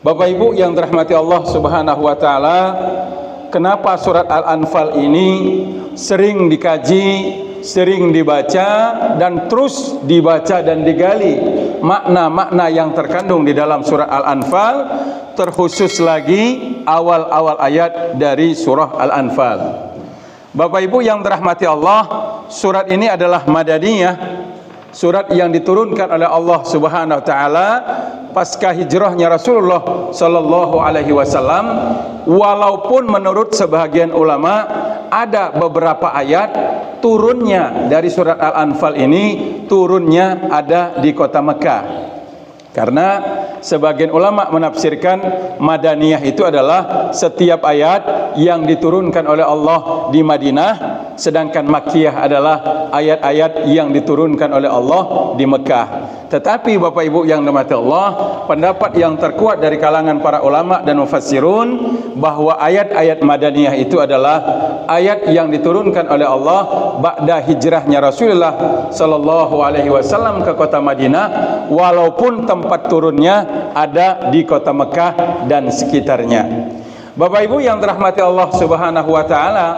Bapak Ibu yang dirahmati Allah Subhanahu wa taala, kenapa surat Al-Anfal ini sering dikaji, sering dibaca dan terus dibaca dan digali makna-makna yang terkandung di dalam surat Al-Anfal, terkhusus lagi awal-awal ayat dari surah Al-Anfal. Bapak Ibu yang dirahmati Allah, surat ini adalah Madaniyah, surat yang diturunkan oleh Allah Subhanahu wa taala pasca hijrahnya Rasulullah sallallahu alaihi wasallam. Walaupun menurut sebagian ulama ada beberapa ayat turunnya dari surat Al-Anfal ini turunnya ada di kota Mekah. Karena sebagian ulama menafsirkan Madaniyah itu adalah setiap ayat yang diturunkan oleh Allah di Madinah, sedangkan Makkiyah adalah ayat-ayat yang diturunkan oleh Allah di Mekah. Tetapi Bapak Ibu yang dirahmati Allah, pendapat yang terkuat dari kalangan para ulama dan mufassirun bahwa ayat-ayat Madaniyah itu adalah ayat yang diturunkan oleh Allah ba'da hijrahnya Rasulullah sallallahu alaihi wasallam ke kota Madinah, walaupun tempat turunnya ada di kota Mekah dan sekitarnya. Bapak Ibu yang dirahmati Allah Subhanahu wa taala,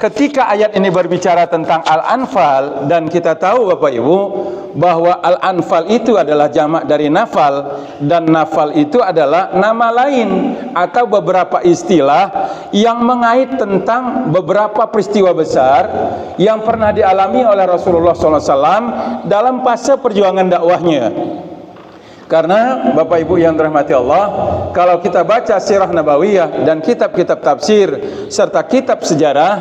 ketika ayat ini berbicara tentang Al-Anfal, dan kita tahu Bapak Ibu bahwa Al-Anfal itu adalah jamak dari nafal, dan nafal itu adalah nama lain atau beberapa istilah yang mengait tentang beberapa peristiwa besar yang pernah dialami oleh Rasulullah SAW dalam fase perjuangan dakwahnya. Karena Bapak Ibu yang dirahmati Allah, kalau kita baca sirah nabawiyah dan kitab-kitab tafsir serta kitab sejarah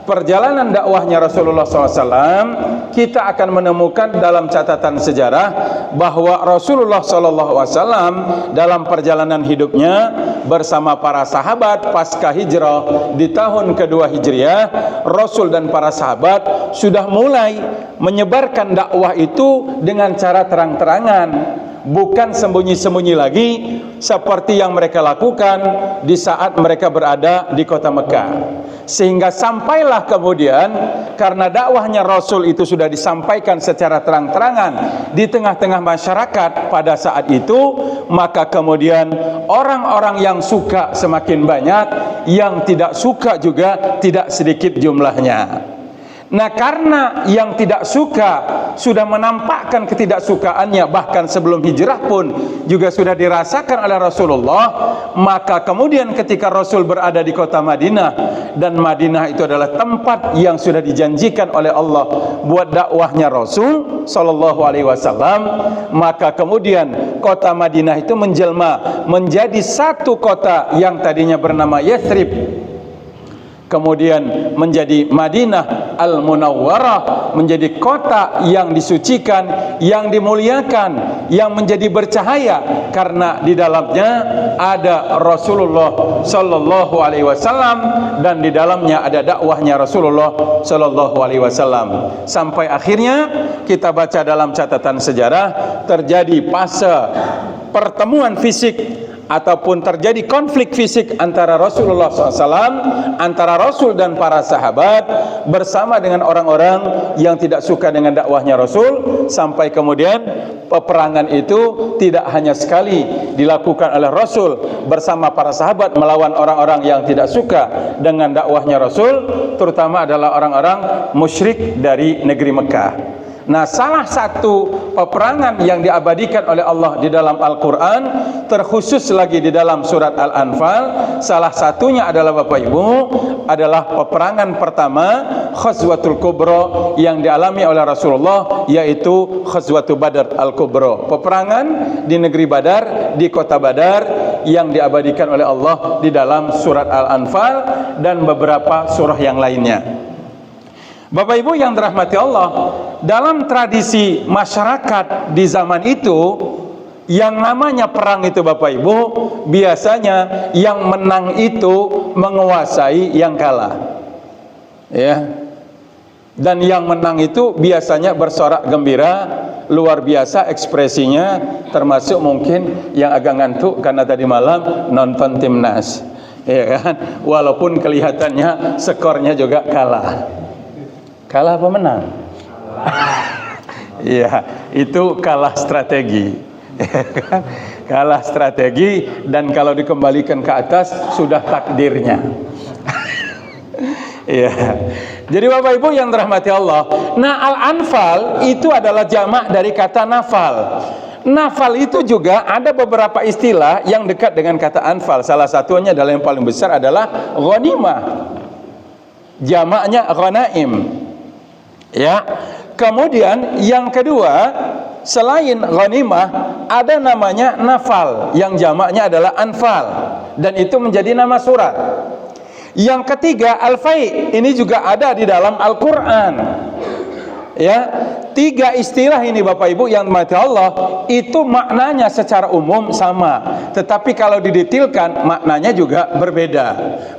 perjalanan dakwahnya Rasulullah SAW, kita akan menemukan dalam catatan sejarah bahwa Rasulullah SAW dalam perjalanan hidupnya bersama para sahabat pasca hijrah di tahun kedua Hijriah, Rasul dan para sahabat sudah mulai menyebarkan dakwah itu dengan cara terang-terangan, bukan sembunyi-sembunyi lagi seperti yang mereka lakukan di saat mereka berada di kota Mekah. Sehingga sampailah kemudian, karena dakwahnya Rasul itu sudah disampaikan secara terang-terangan di tengah-tengah masyarakat pada saat itu, maka kemudian orang-orang yang suka semakin banyak, yang tidak suka juga tidak sedikit jumlahnya. Nah, karena yang tidak suka sudah menampakkan ketidaksukaannya bahkan sebelum hijrah pun juga sudah dirasakan oleh Rasulullah, maka kemudian ketika Rasul berada di kota Madinah, dan Madinah itu adalah tempat yang sudah dijanjikan oleh Allah buat dakwahnya Rasul sallallahu alaihi wasallam, maka kemudian kota Madinah itu menjelma menjadi satu kota yang tadinya bernama Yathrib, kemudian menjadi Madinah Al-Munawwarah, menjadi kota yang disucikan, yang dimuliakan, yang menjadi bercahaya karena di dalamnya ada Rasulullah sallallahu alaihi wasallam dan di dalamnya ada dakwahnya Rasulullah sallallahu alaihi wasallam. Sampai akhirnya kita baca dalam catatan sejarah terjadi fase pertemuan fisik ataupun terjadi konflik fisik antara Rasulullah SAW, antara Rasul dan para sahabat bersama dengan orang-orang yang tidak suka dengan dakwahnya Rasul, sampai kemudian peperangan itu tidak hanya sekali dilakukan oleh Rasul bersama para sahabat melawan orang-orang yang tidak suka dengan dakwahnya Rasul, terutama adalah orang-orang musyrik dari negeri Mekah. Nah, salah satu peperangan yang diabadikan oleh Allah di dalam Al-Quran, terkhusus lagi di dalam surat Al-Anfal, salah satunya adalah Bapak Ibu, adalah peperangan pertama Ghazwatul Kubra yang dialami oleh Rasulullah, yaitu Ghazwatul Badar Al-Kubra, peperangan di negeri Badar, di kota Badar, yang diabadikan oleh Allah di dalam surat Al-Anfal dan beberapa surah yang lainnya. Bapak Ibu yang dirahmati Allah, dalam tradisi masyarakat di zaman itu, yang namanya perang itu Bapak Ibu, biasanya yang menang itu menguasai yang kalah, ya. Dan yang menang itu biasanya bersorak gembira, luar biasa ekspresinya, termasuk mungkin yang agak ngantuk karena tadi malam nonton timnas, ya kan? Walaupun kelihatannya skornya juga kalah. Kalah apa menang? Iya, itu kalah strategi. Kalah strategi, dan kalau dikembalikan ke atas sudah takdirnya. Iya. Jadi Bapak Ibu yang dirahmati Allah, nah Al-Anfal itu adalah jamak dari kata nafal. Nafal itu juga ada beberapa istilah yang dekat dengan kata anfal. Salah satunya adalah yang paling besar adalah ghanimah. Jamaknya ghanaim. Ya. Kemudian yang kedua, selain ghanimah ada namanya nafal yang jamaknya adalah anfal, dan itu menjadi nama surat. Yang ketiga al-fai, ini juga ada di dalam Al-Qur'an. Ya, tiga istilah ini Bapak Ibu yang dirahmati Allah itu maknanya secara umum sama, tetapi kalau didetailkan maknanya juga berbeda.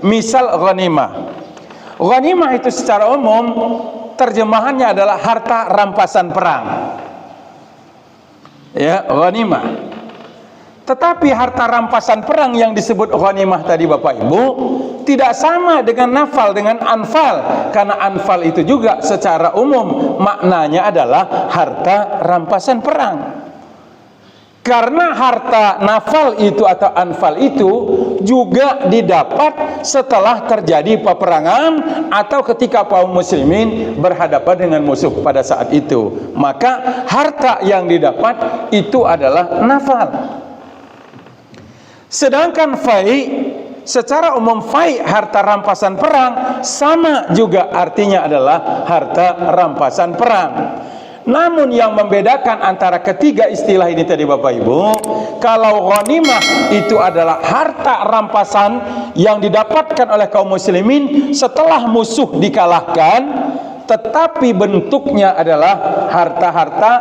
Misal ghanimah. Ghanimah itu secara umum terjemahannya adalah harta rampasan perang. Ya, ghanimah. Tetapi harta rampasan perang yang disebut ghanimah tadi Bapak Ibu tidak sama dengan nafal, dengan anfal, karena anfal itu juga secara umum maknanya adalah harta rampasan perang. Karena harta nafal itu atau anfal itu juga didapat setelah terjadi peperangan atau ketika kaum muslimin berhadapan dengan musuh pada saat itu, maka harta yang didapat itu adalah nafal. Sedangkan fai, secara umum fai harta rampasan perang sama juga artinya adalah harta rampasan perang. Namun yang membedakan antara ketiga istilah ini tadi Bapak Ibu, kalau ghanimah itu adalah harta rampasan yang didapatkan oleh kaum muslimin setelah musuh dikalahkan, tetapi bentuknya adalah harta-harta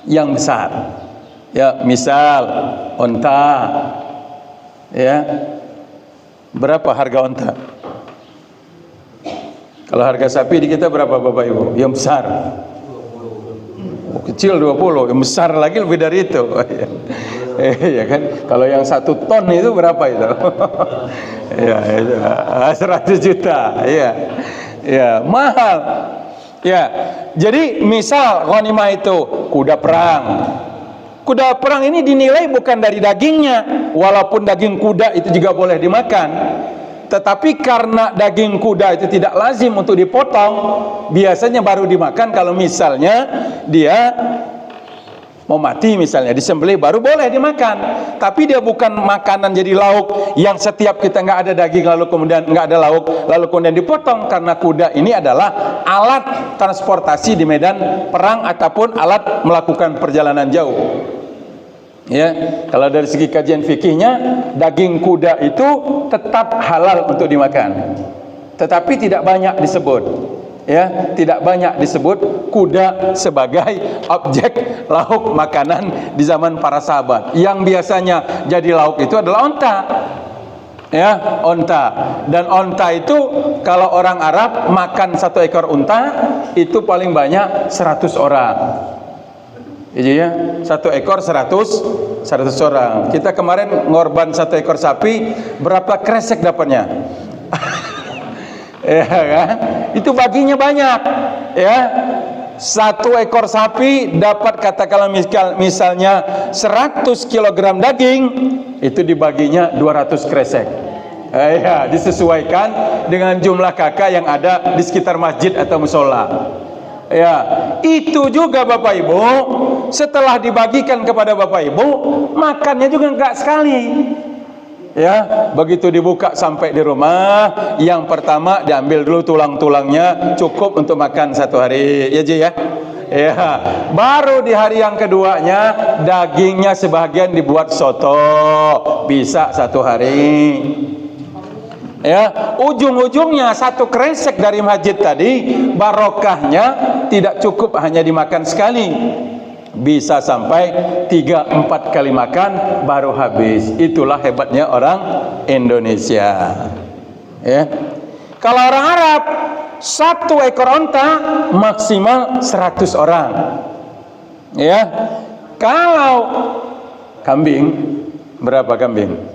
yang besar. Ya, misal onta. Ya. Berapa harga onta? Kalau harga sapi di kita berapa Bapak Ibu? Yang besar. Kecil 20, yang besar lagi lebih dari itu. Ya kan? Kalau yang 1 ton itu berapa itu? Ya, itu 100 juta. Ya. Ya, mahal. Ya. Jadi misal ghanimah itu kuda perang. Kuda perang ini dinilai bukan dari dagingnya, walaupun daging kuda itu juga boleh dimakan. Tetapi karena daging kuda itu tidak lazim untuk dipotong, biasanya baru dimakan kalau misalnya dia mau mati, misalnya disembelih baru boleh dimakan. Tapi dia bukan makanan jadi lauk yang setiap kita nggak ada daging lalu kemudian nggak ada lauk lalu kemudian dipotong, karena kuda ini adalah alat transportasi di medan perang ataupun alat melakukan perjalanan jauh. Ya, kalau dari segi kajian fikihnya daging kuda itu tetap halal untuk dimakan, tetapi tidak banyak disebut. Ya, tidak banyak disebut kuda sebagai objek lauk makanan di zaman para sahabat. Yang biasanya jadi lauk itu adalah onta. Ya, onta. Dan onta itu kalau orang Arab makan 1 ekor unta itu paling banyak 100 orang. Jadi ya, 1 ekor 100 orang. Kita kemarin ngorban 1 ekor sapi, berapa kresek dapatnya? Ya kan? Itu baginya banyak. Ya. 1 ekor sapi dapat katakanlah misalnya 100 kg daging, itu dibaginya 200 kresek. Ya, disesuaikan dengan jumlah kakak yang ada di sekitar masjid atau musola. Ya, itu juga Bapak Ibu, setelah dibagikan kepada Bapak Ibu, makannya juga enggak sekali. Ya, begitu dibuka sampai di rumah, yang pertama diambil dulu tulang-tulangnya, cukup untuk makan 1 hari. Ya Ji ya. Ya, baru di hari yang keduanya dagingnya sebagian dibuat soto, bisa 1 hari. Ya, ujung-ujungnya 1 kresek dari masjid tadi, barokahnya tidak cukup hanya dimakan sekali, bisa sampai 3-4 kali makan baru habis. Itulah hebatnya orang Indonesia. Ya, kalau orang Arab 1 ekor onta maksimal 100 orang. Ya, kalau kambing berapa kambing?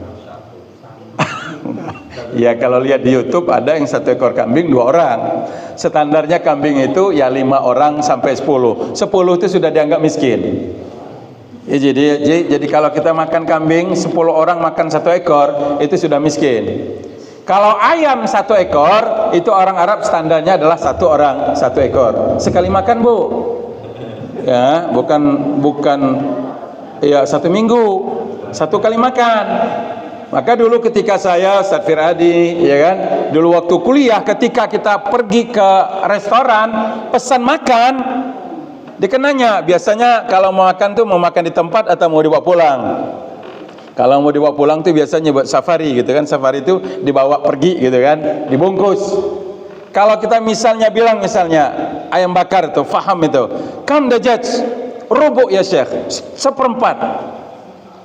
Ya, kalau lihat di YouTube ada yang 1 ekor kambing 2 orang. Standarnya kambing itu ya 5 orang sampai 10. 10 itu sudah dianggap miskin. Ya, jadi kalau kita makan kambing 10 orang makan 1 ekor itu sudah miskin. Kalau ayam 1 ekor itu orang Arab standarnya adalah 1 orang 1 ekor. Sekali makan, Bu. Ya, bukan ya 1 minggu 1 kali makan. Maka dulu ketika saya Ustaz Firadi, ya kan, dulu waktu kuliah ketika kita pergi ke restoran pesan makan, dikenanya biasanya kalau mau makan tuh mau makan di tempat atau mau dibawa pulang. Kalau mau dibawa pulang tuh biasanya buat safari gitu kan, safari itu dibawa pergi gitu kan, dibungkus. Kalau kita misalnya bilang ayam bakar itu, faham itu, kam dajaj, rubuk ya Syekh, 1/4.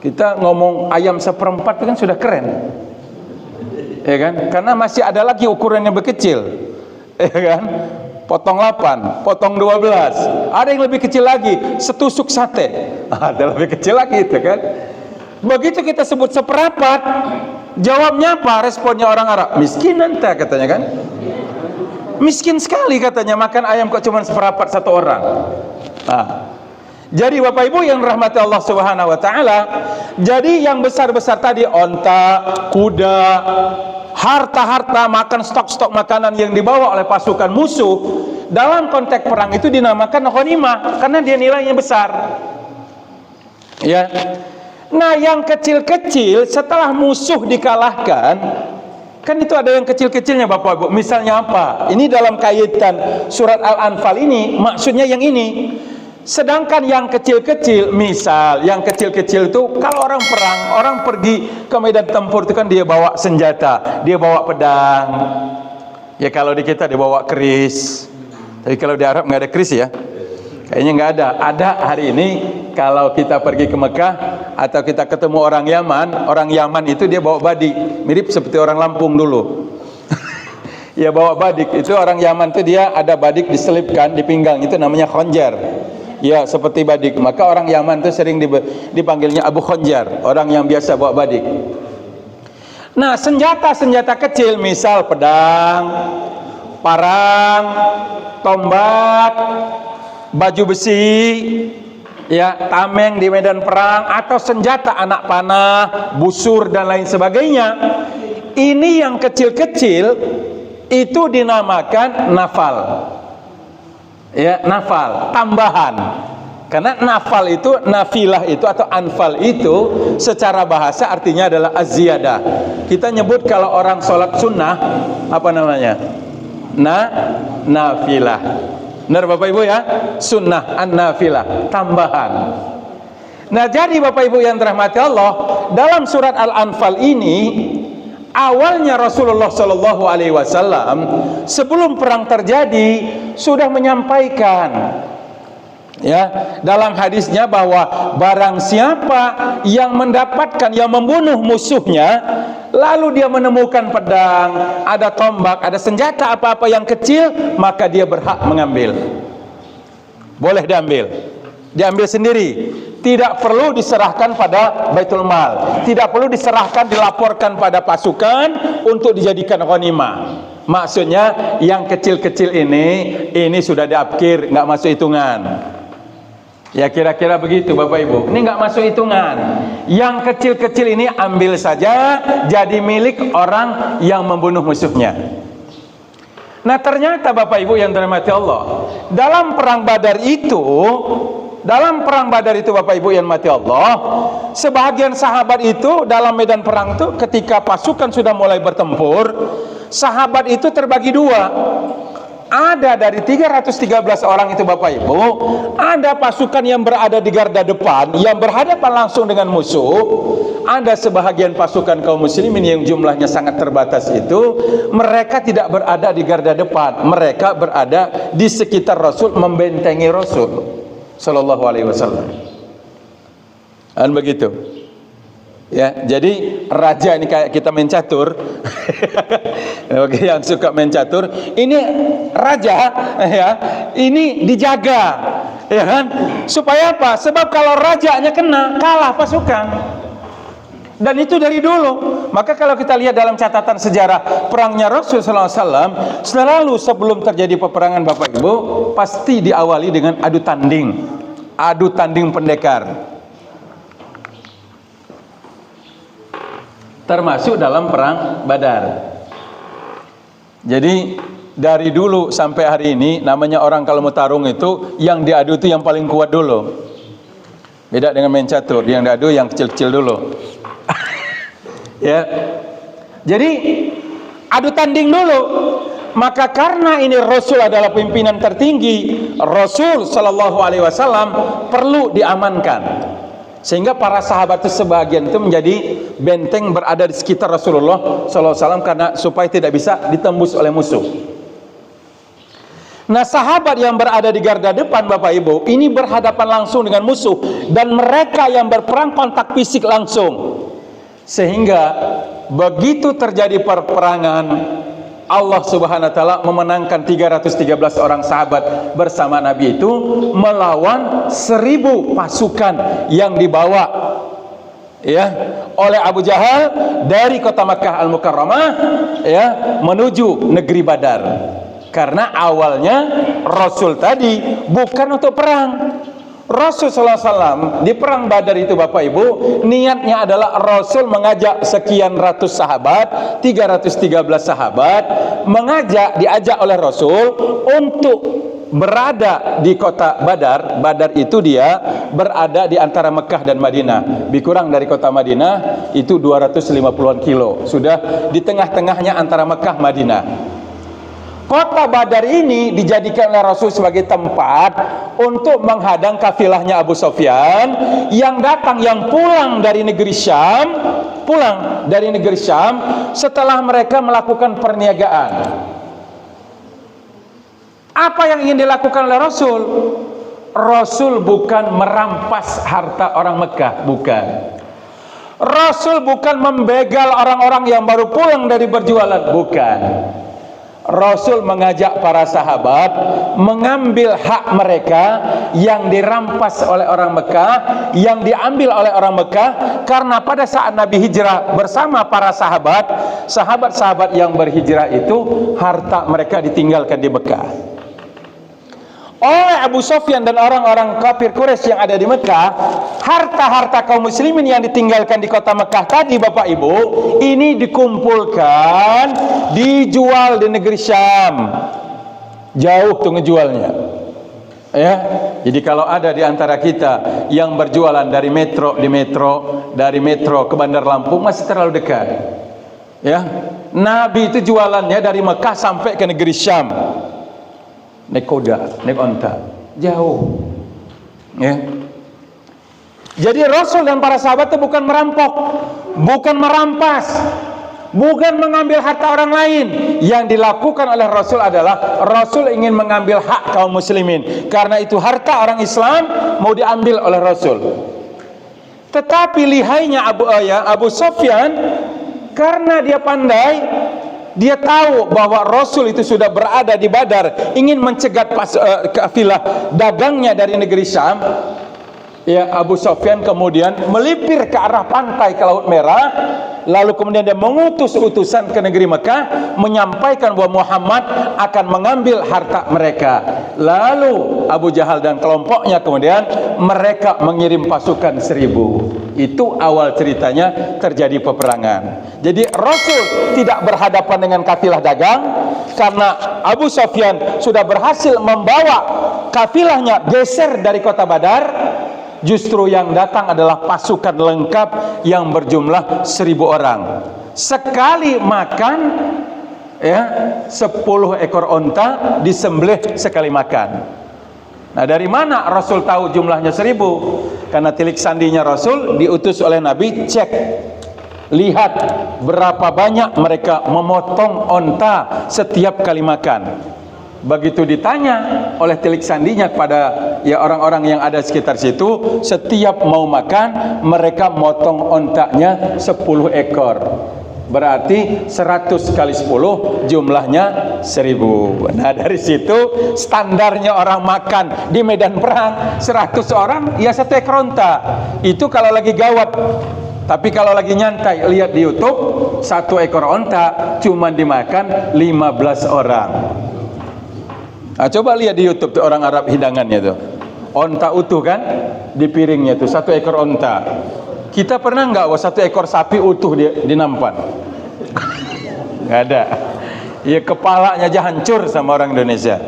Kita ngomong ayam 1/4 itu kan sudah keren, ya kan? Karena masih ada lagi ukurannya berkecil, ya kan? Potong 8, potong 12, ada yang lebih kecil lagi, setusuk sate, ada lebih kecil lagi itu kan. Begitu kita sebut 1/4, jawabnya apa? Responnya orang Arab, miskin nanti katanya kan. Miskin sekali katanya makan ayam kok cuma 1/4 1 orang. Nah, jadi Bapak Ibu yang rahmati Allah Subhanahu wa taala, jadi yang besar-besar tadi onta, kuda, harta-harta, makan stok-stok makanan yang dibawa oleh pasukan musuh dalam konteks perang itu dinamakan ghanimah karena dia nilainya besar. Ya. Nah, yang kecil-kecil setelah musuh dikalahkan, kan itu ada yang kecil-kecilnya Bapak Ibu. Misalnya apa? Ini dalam kaitan surat Al-Anfal ini maksudnya yang ini. Sedangkan yang kecil-kecil, misal yang kecil-kecil itu kalau orang perang, orang pergi ke medan tempur itu kan dia bawa senjata, dia bawa pedang. Ya kalau di kita dia bawa keris. Tapi kalau di Arab nggak ada keris ya. Kayaknya nggak ada. Ada hari ini kalau kita pergi ke Mekah atau kita ketemu orang Yaman itu dia bawa badik, mirip seperti orang Lampung dulu. Ya bawa badik, itu orang Yaman itu dia ada badik diselipkan di pinggang, itu namanya khonjar. Ya seperti badik, maka orang Yaman itu sering dipanggilnya Abu Khonjar, orang yang biasa bawa badik. Nah, senjata-senjata kecil misal pedang, parang, tombak, baju besi, ya tameng di medan perang, atau senjata anak panah, busur dan lain sebagainya. Ini yang kecil-kecil itu dinamakan nafal. Ya, nafal, tambahan. Karena nafal itu, nafilah itu atau anfal itu secara bahasa artinya adalah az-ziyadah. Kita nyebut kalau orang sholat sunnah apa namanya? Nafilah. Benar Bapak Ibu ya? Sunnah an-nafilah, tambahan. Nah, jadi Bapak Ibu yang dirahmati Allah, dalam surat Al-Anfal ini awalnya Rasulullah Shallallahu Alaihi Wasallam sebelum perang terjadi sudah menyampaikan, ya, dalam hadisnya bahwa barang siapa yang mendapatkan, yang membunuh musuhnya, lalu dia menemukan pedang, ada tombak, ada senjata apa-apa yang kecil, maka dia berhak mengambil. Boleh diambil sendiri. Tidak perlu diserahkan pada Baitul Mal, tidak perlu diserahkan, dilaporkan pada pasukan untuk dijadikan ghanimah. Maksudnya yang kecil-kecil ini sudah diapkir, nggak masuk hitungan. Ya kira-kira begitu Bapak Ibu. Ini nggak masuk hitungan. Yang kecil-kecil ini ambil saja, jadi milik orang yang membunuh musuhnya. Nah, ternyata Bapak Ibu yang dirahmati Allah, dalam perang Badar itu Bapak Ibu yang mati Allah, sebagian sahabat itu dalam medan perang itu ketika pasukan sudah mulai bertempur, sahabat itu terbagi 2. Ada dari 313 orang itu Bapak Ibu, ada pasukan yang berada di garda depan yang berhadapan langsung dengan musuh. Ada sebahagian pasukan kaum muslimin yang jumlahnya sangat terbatas itu, mereka tidak berada di garda depan, mereka berada di sekitar Rasul, membentengi Rasul Sallallahu Alaihi Wasallam. Dan begitu. Ya, jadi raja ini kayak kita main catur. Oke, yang suka main catur, ini raja, ya, ini dijaga, ya kan? Supaya apa? Sebab kalau rajanya kena, kalah pasukan. Dan itu dari dulu. Maka kalau kita lihat dalam catatan sejarah perangnya Rasul sallallahu alaihi wasallam, selalu sebelum terjadi peperangan Bapak Ibu, pasti diawali dengan adu tanding pendekar. termasuk dalam perang Badar. Jadi dari dulu sampai hari ini, namanya orang kalau mau tarung itu yang diadu itu yang paling kuat dulu. Beda dengan main catur, yang diadu yang kecil-kecil dulu. Ya. Jadi adu tanding dulu. Maka karena ini Rasul adalah pimpinan tertinggi, Rasul Shallallahu Alaihi Wasallam perlu diamankan. Sehingga para sahabat itu sebagian itu menjadi benteng berada di sekitar Rasulullah Sallallahu Alaihi Wasallam karena supaya tidak bisa ditembus oleh musuh. Nah, sahabat yang berada di garda depan, Bapak Ibu, ini berhadapan langsung dengan musuh dan mereka yang berperang kontak fisik langsung. Sehingga begitu terjadi peperangan, Allah Subhanahu wa taala memenangkan 313 orang sahabat bersama Nabi itu melawan 1000 pasukan yang dibawa ya oleh Abu Jahal dari kota Makkah Al-Mukarramah ya menuju negeri Badar. Karena awalnya Rasul tadi bukan untuk perang. Rasul sallallahu alaihi wasallam di perang Badar itu, Bapak Ibu, niatnya adalah Rasul mengajak sekian ratus sahabat, 313 sahabat, diajak oleh Rasul untuk berada di kota Badar. Badar itu dia berada di antara Mekah dan Madinah. Lebih kurang dari kota Madinah itu 250-an kilo. Sudah di tengah-tengahnya antara Mekah Madinah. Kota Badar ini dijadikan oleh Rasul sebagai tempat untuk menghadang kafilahnya Abu Sufyan yang pulang dari negeri Syam, setelah mereka melakukan perniagaan. Apa yang ingin dilakukan oleh Rasul? Rasul bukan merampas harta orang Mekah, bukan. Rasul bukan membegal orang-orang yang baru pulang dari berjualan, bukan. Rasul mengajak para sahabat mengambil hak mereka yang dirampas oleh orang Mekah, yang diambil oleh orang Mekah, karena pada saat Nabi hijrah bersama para sahabat yang berhijrah itu harta mereka ditinggalkan di Mekah. Oleh Abu Sufyan dan orang-orang kafir Quraisy yang ada di Mekah, harta-harta kaum muslimin yang ditinggalkan di kota Mekah tadi, Bapak Ibu, ini dikumpulkan, dijual di negeri Syam. Jauh tuh ngejualnya. Ya. Jadi kalau ada di antara kita yang berjualan dari metro ke Bandar Lampung masih terlalu dekat. Ya. Nabi itu jualannya dari Mekah sampai ke negeri Syam. Naik kuda, naik onta, jauh. Ya. Jadi Rasul dan para sahabat itu bukan merampok, bukan merampas, bukan mengambil harta orang lain. Yang dilakukan oleh Rasul adalah Rasul ingin mengambil hak kaum muslimin. Karena itu harta orang Islam mau diambil oleh Rasul. Tetapi lihainya Abu Sufyan, karena dia pandai, dia tahu bahwa Rasul itu sudah berada di Badar, ingin mencegat kafilah dagangnya dari negeri Syam. Ya, Abu Sufyan kemudian melipir ke arah pantai ke Laut Merah, lalu kemudian dia mengutus utusan ke negeri Mekah menyampaikan bahwa Muhammad akan mengambil harta mereka. Lalu Abu Jahal dan kelompoknya kemudian mereka mengirim pasukan 1000. Itu awal ceritanya terjadi peperangan. Jadi Rasul tidak berhadapan dengan kafilah dagang karena Abu Sufyan sudah berhasil membawa kafilahnya geser dari kota Badar. Justru yang datang adalah pasukan lengkap yang berjumlah 1000 orang. Sekali makan ya 10 ekor onta disembelih sekali makan. Nah, dari mana Rasul tahu jumlahnya 1000? Karena tilik sandinya Rasul diutus oleh Nabi, cek, lihat berapa banyak mereka memotong onta setiap kali makan. Begitu ditanya oleh tilik sandinya kepada ya orang-orang yang ada sekitar situ, setiap mau makan mereka motong ontanya 10 ekor. Berarti 100 kali 10 jumlahnya 1000. Nah, dari situ standarnya orang makan di medan perang 100 orang ya 1 ekor onta. Itu kalau lagi gawat. Tapi kalau lagi nyantai, lihat di YouTube 1 ekor onta cuma dimakan 15 orang. Nah, coba lihat di YouTube tuh orang Arab hidangannya tuh. Onta utuh kan di piringnya tuh 1 ekor onta. Kita pernah nggak satu ekor sapi utuh di nampan? Nggak ada. Ya kepalanya aja hancur sama orang Indonesia.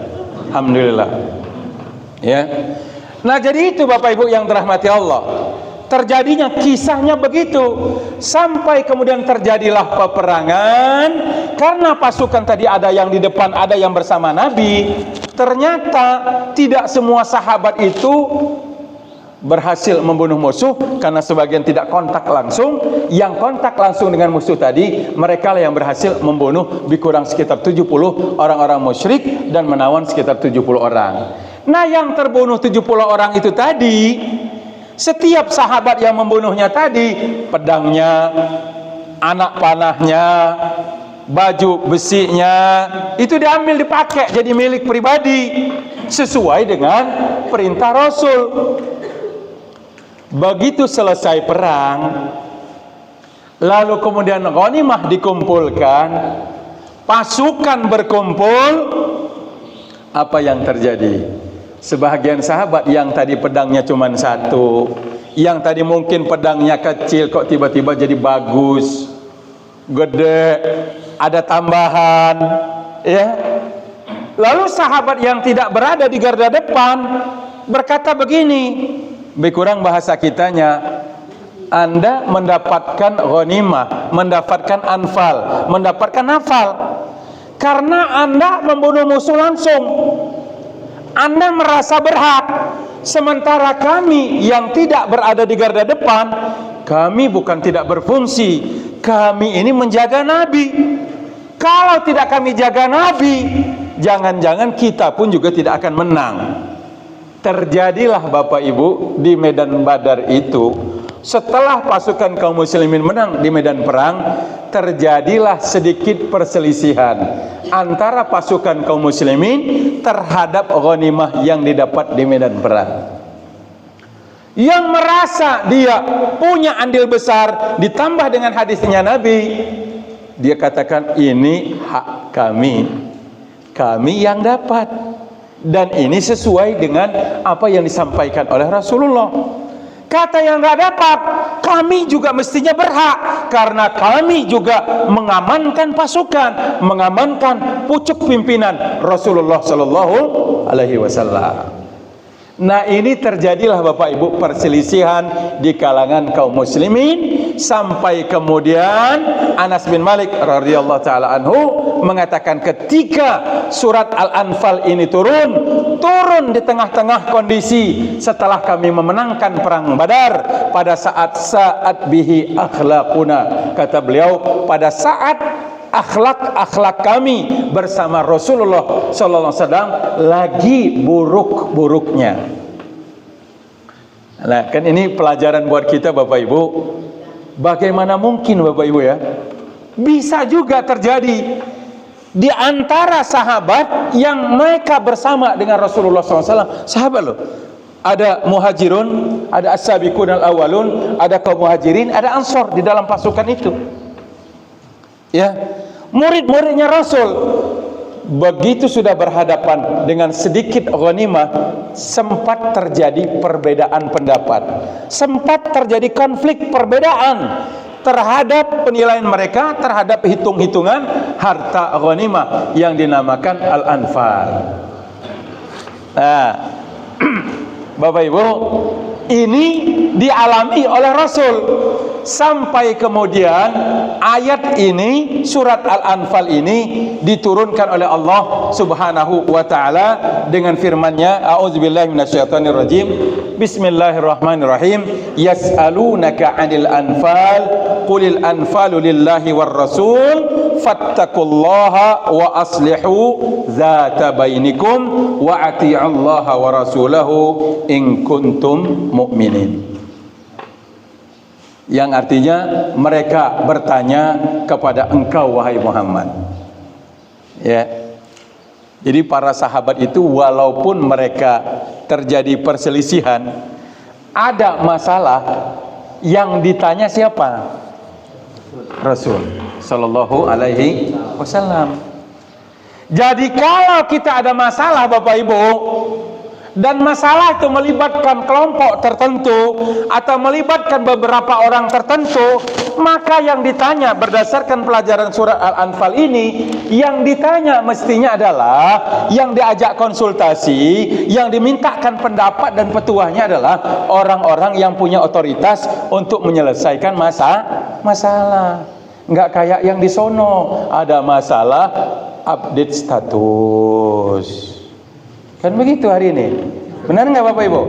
Alhamdulillah. Ya. Nah jadi itu Bapak Ibu yang dirahmati Allah. Terjadinya kisahnya begitu, sampai kemudian terjadilah peperangan karena pasukan tadi ada yang di depan, ada yang bersama Nabi. Ternyata tidak semua sahabat itu berhasil membunuh musuh karena sebagian tidak kontak langsung. Yang kontak langsung dengan musuh tadi, mereka lah yang berhasil membunuh lebih kurang sekitar 70 orang-orang musyrik dan menawan sekitar 70 orang. Nah yang terbunuh 70 orang itu tadi, setiap sahabat yang membunuhnya tadi, pedangnya, anak panahnya, baju besinya, itu diambil dipakai jadi milik pribadi sesuai dengan perintah Rasul. Begitu selesai perang, lalu kemudian ghanimah dikumpulkan, pasukan berkumpul, apa yang terjadi? Sebahagian sahabat yang tadi pedangnya cuma satu, yang tadi mungkin pedangnya kecil, kok tiba-tiba jadi bagus, gede, ada tambahan, ya. Lalu sahabat yang tidak berada di garda depan berkata begini, lebih kurang bahasa kitanya, Anda mendapatkan ghanimah, mendapatkan anfal, mendapatkan nafal karena Anda membunuh musuh langsung. Anda merasa berhak, sementara kami yang tidak berada di garda depan, kami bukan tidak berfungsi, kami ini menjaga Nabi. Kalau tidak kami jaga Nabi, jangan-jangan kita pun juga tidak akan menang. Terjadilah Bapak Ibu di medan Badar itu, setelah pasukan kaum muslimin menang di medan perang, terjadilah sedikit perselisihan antara pasukan kaum muslimin terhadap ghanimah yang didapat di medan perang. Yang merasa dia punya andil besar, ditambah dengan hadisnya Nabi, dia katakan ini hak kami, kami yang dapat, dan ini sesuai dengan apa yang disampaikan oleh Rasulullah. Kata yang nggak dapat, kami juga mestinya berhak karena kami juga mengamankan pasukan, mengamankan pucuk pimpinan Rasulullah Sallallahu Alaihi Wasallam. Nah ini terjadilah Bapak Ibu perselisihan di kalangan kaum muslimin, sampai kemudian Anas bin Malik radhiyallahu taala anhu mengatakan ketika surat Al-Anfal ini turun di tengah-tengah kondisi setelah kami memenangkan perang Badar, pada saat bihi akhlaquna, kata beliau, pada saat akhlak kami bersama Rasulullah sallallahu alaihi wasallam lagi buruk-buruknya. Nah, kan ini pelajaran buat kita Bapak Ibu. Bagaimana mungkin Bapak Ibu ya, bisa juga terjadi di antara sahabat yang mereka bersama dengan Rasulullah SAW. Sahabat loh, ada muhajirun, ada as-sabiqun al-awwalun, ada kaum muhajirin, ada ansor di dalam pasukan itu. Ya, murid-muridnya Rasul begitu sudah berhadapan dengan sedikit ghanimah, sempat terjadi perbedaan pendapat, sempat terjadi konflik perbedaan terhadap penilaian mereka terhadap hitung-hitungan harta ghanimah yang dinamakan Al-Anfal. Nah, Bapak Ibu, ini dialami oleh Rasul sampai kemudian ayat ini, surat Al-Anfal ini diturunkan oleh Allah Subhanahu wa taala dengan firman-Nya, a'udzubillahi minasyaitonirrajim, bismillahirrahmanirrahim, yas'alunaka 'anil anfal qulil anfalu lillahi war rasul fattaqullaha wa aslihu dzata bainikum wa ati'ullaha wa rasulahu in kuntum mu'minin. Yang artinya mereka bertanya kepada engkau wahai Muhammad. Ya. Jadi para sahabat itu walaupun mereka terjadi perselisihan, ada masalah yang ditanya siapa? Rasul sallallahu alaihi wasallam. Jadi kalau kita ada masalah Bapak Ibu, dan masalah itu melibatkan kelompok tertentu atau melibatkan beberapa orang tertentu, maka yang ditanya berdasarkan pelajaran surat Al-Anfal ini, yang ditanya mestinya adalah, yang diajak konsultasi, yang dimintakan pendapat dan petuahnya adalah orang-orang yang punya otoritas untuk menyelesaikan masalah. Enggak kayak yang di sono, ada masalah update status. Kan begitu hari ini. Benar nggak Bapak Ibu?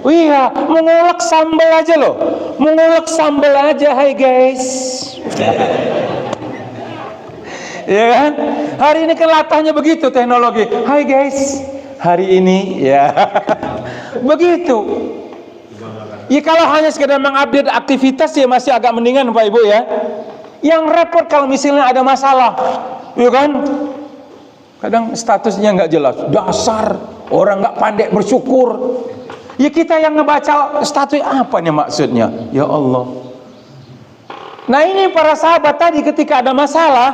Iya, mengulek sambal aja loh. Mengulek sambal aja, hai guys. Ya kan? Hari ini kan latahnya begitu teknologi. Hai guys, hari ini ya. Begitu. Ya kalau hanya sekedar mengupdate aktivitas ya masih agak mendingan Bapak Ibu ya. Yang repot kalau misalnya ada masalah. Ya kan? Kadang statusnya nggak jelas, dasar orang nggak pandai bersyukur. Ya kita yang ngebaca status apa nih maksudnya? Ya Allah. Nah ini para sahabat tadi ketika ada masalah,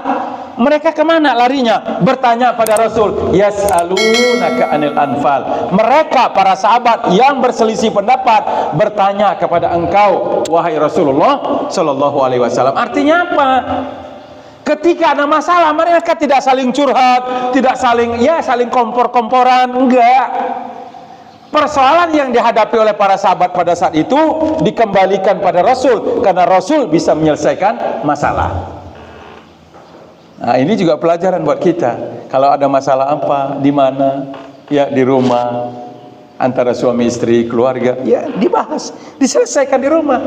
mereka kemana larinya? Bertanya pada Rasul. Yas'alunaka anil anfal. Mereka para sahabat yang berselisih pendapat bertanya kepada engkau, wahai Rasulullah Shallallahu Alaihi Wasallam. Artinya apa? Ketika ada masalah mereka tidak saling curhat, tidak saling kompor-komporan, enggak. Persoalan yang dihadapi oleh para sahabat pada saat itu dikembalikan pada Rasul karena Rasul bisa menyelesaikan masalah. Nah, ini juga pelajaran buat kita. Kalau ada masalah apa, di mana? Ya di rumah, antara suami istri, keluarga, ya dibahas, diselesaikan di rumah.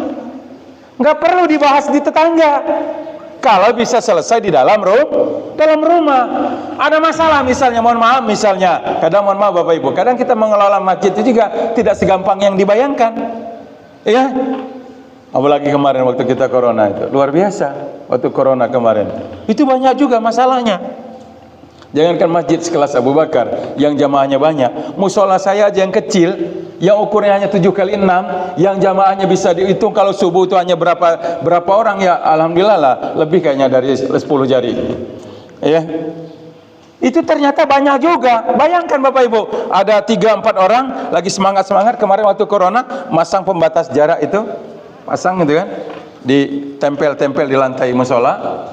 Enggak perlu dibahas di tetangga. Kalau bisa selesai di dalam rumah. Ada masalah misalnya, mohon maaf misalnya, kadang mohon maaf Bapak Ibu, kadang kita mengelola masjid itu juga tidak segampang yang dibayangkan. Ya. Apalagi kemarin waktu kita corona itu, luar biasa. Waktu corona kemarin, itu banyak juga masalahnya. Jangankan masjid sekelas Abu Bakar yang jamaahnya banyak, musola saya aja yang kecil, yang ukurannya hanya 7x6, yang jamaahnya bisa dihitung kalau subuh itu hanya berapa orang ya, alhamdulillah lah, lebih kayaknya dari 10 jari. Ya. Itu ternyata banyak juga. Bayangkan Bapak Ibu, ada 3-4 orang lagi semangat-semangat kemarin waktu corona masang pembatas jarak itu, pasang gitu kan, ditempel-tempel di lantai musola.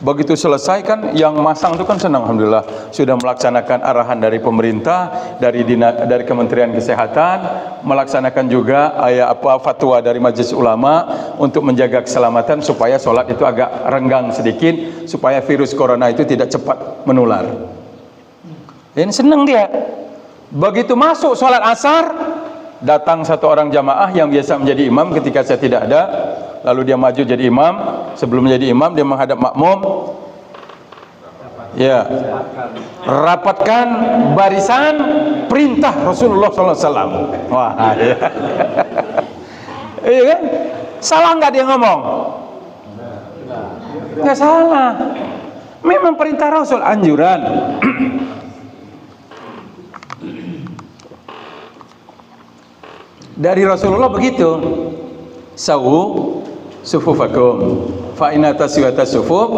Begitu selesai kan yang masang itu kan senang, alhamdulillah sudah melaksanakan arahan dari pemerintah, dari Kementerian Kesehatan, melaksanakan juga fatwa dari Majelis Ulama untuk menjaga keselamatan supaya sholat itu agak renggang sedikit supaya virus corona itu tidak cepat menular. Dan senang dia. Begitu masuk sholat asar, datang satu orang jamaah yang biasa menjadi imam ketika saya tidak ada. Lalu dia maju jadi imam. Sebelum menjadi imam dia menghadap makmum. Ya, rapatkan barisan, perintah Rasulullah SAW. Wah, ya. Iya kan? Salah nggak dia ngomong? Nggak salah. Memang perintah Rasul, anjuran. Dari Rasulullah begitu. Sawu sufufakum fa inna taswiyata sufuf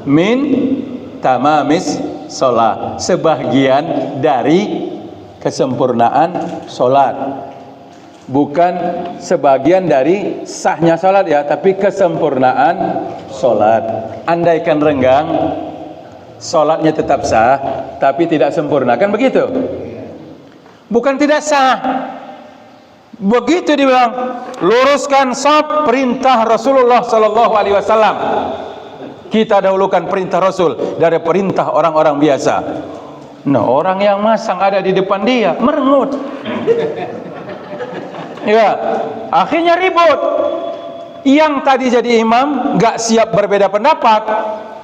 min tamamis sholat, sebagian dari kesempurnaan sholat, bukan sebagian dari sahnya sholat ya, tapi kesempurnaan sholat. Andaikan renggang, sholatnya tetap sah, tapi tidak sempurna, kan begitu? Bukan tidak sah. Begitu dibilang, luruskan shaf, perintah Rasulullah Sallallahu Alaihi Wasallam. Kita dahulukan perintah Rasul dari perintah orang-orang biasa. Nah, orang yang masang ada di depan dia merengut. Ya, akhirnya ribut. Yang tadi jadi imam gak siap berbeda pendapat,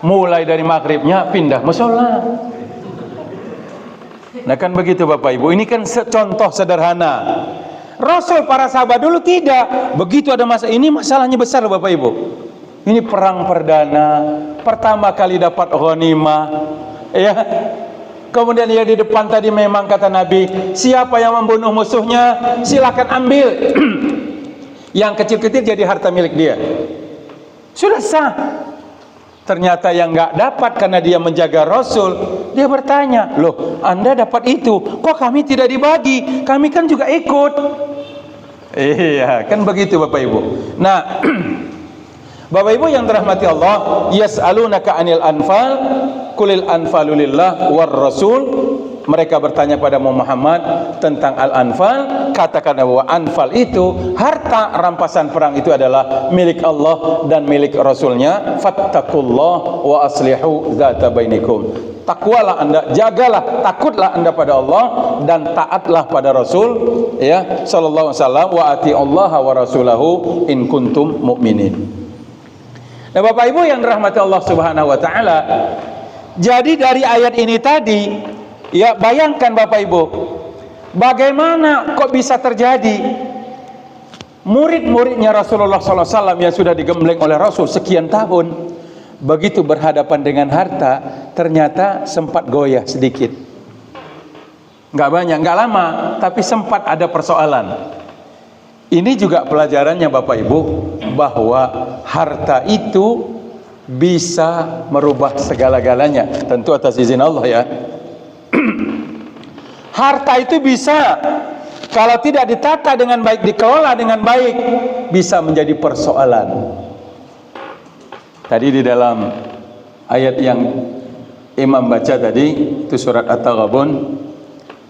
mulai dari maghribnya pindah musola. Nah kan begitu Bapak Ibu, ini kan contoh sederhana. Rasul para sahabat dulu tidak. Begitu ada masalah, ini masalahnya besar Bapak Ibu. Ini perang perdana, pertama kali dapat ghanimah, ya. Kemudian dia di depan tadi memang kata Nabi, siapa yang membunuh musuhnya silakan ambil. Yang kecil-kecil jadi harta milik dia. Sudah sah. Ternyata yang nggak dapat karena dia menjaga Rasul, dia bertanya, loh Anda dapat itu, kok kami tidak dibagi? Kami kan juga ikut. Iya, kan begitu Bapak Ibu. Nah, Bapak Ibu yang dirahmati Allah, yas'alunaka 'anil anfal, qulil anfalu lillah war rasul. Mereka bertanya pada Muhammad tentang al-anfal, katakan bahwa anfal itu harta rampasan perang itu adalah milik Allah dan milik Rasulnya. Fattaqullah wa aslihu dzata bainikum. Takwalah Anda, jagalah, takutlah Anda pada Allah dan taatlah pada Rasul, ya sallallahu alaihi wasallam, wa atiullaha wa rasulahu in kuntum mu'minin. Nah, Bapak Ibu yang dirahmati Allah Subhanahu wa taala, jadi dari ayat ini tadi, ya bayangkan Bapak Ibu, bagaimana kok bisa terjadi murid-muridnya Rasulullah SAW yang sudah digembleng oleh Rasul sekian tahun, begitu berhadapan dengan harta, ternyata sempat goyah sedikit. Nggak banyak, nggak lama, tapi sempat ada persoalan. Ini juga pelajarannya Bapak Ibu, bahwa harta itu bisa merubah segala-galanya, tentu atas izin Allah ya. Harta itu bisa, kalau tidak ditata dengan baik, dikelola dengan baik, bisa menjadi persoalan. Tadi di dalam ayat yang Imam baca tadi, itu surat At-Taghabun,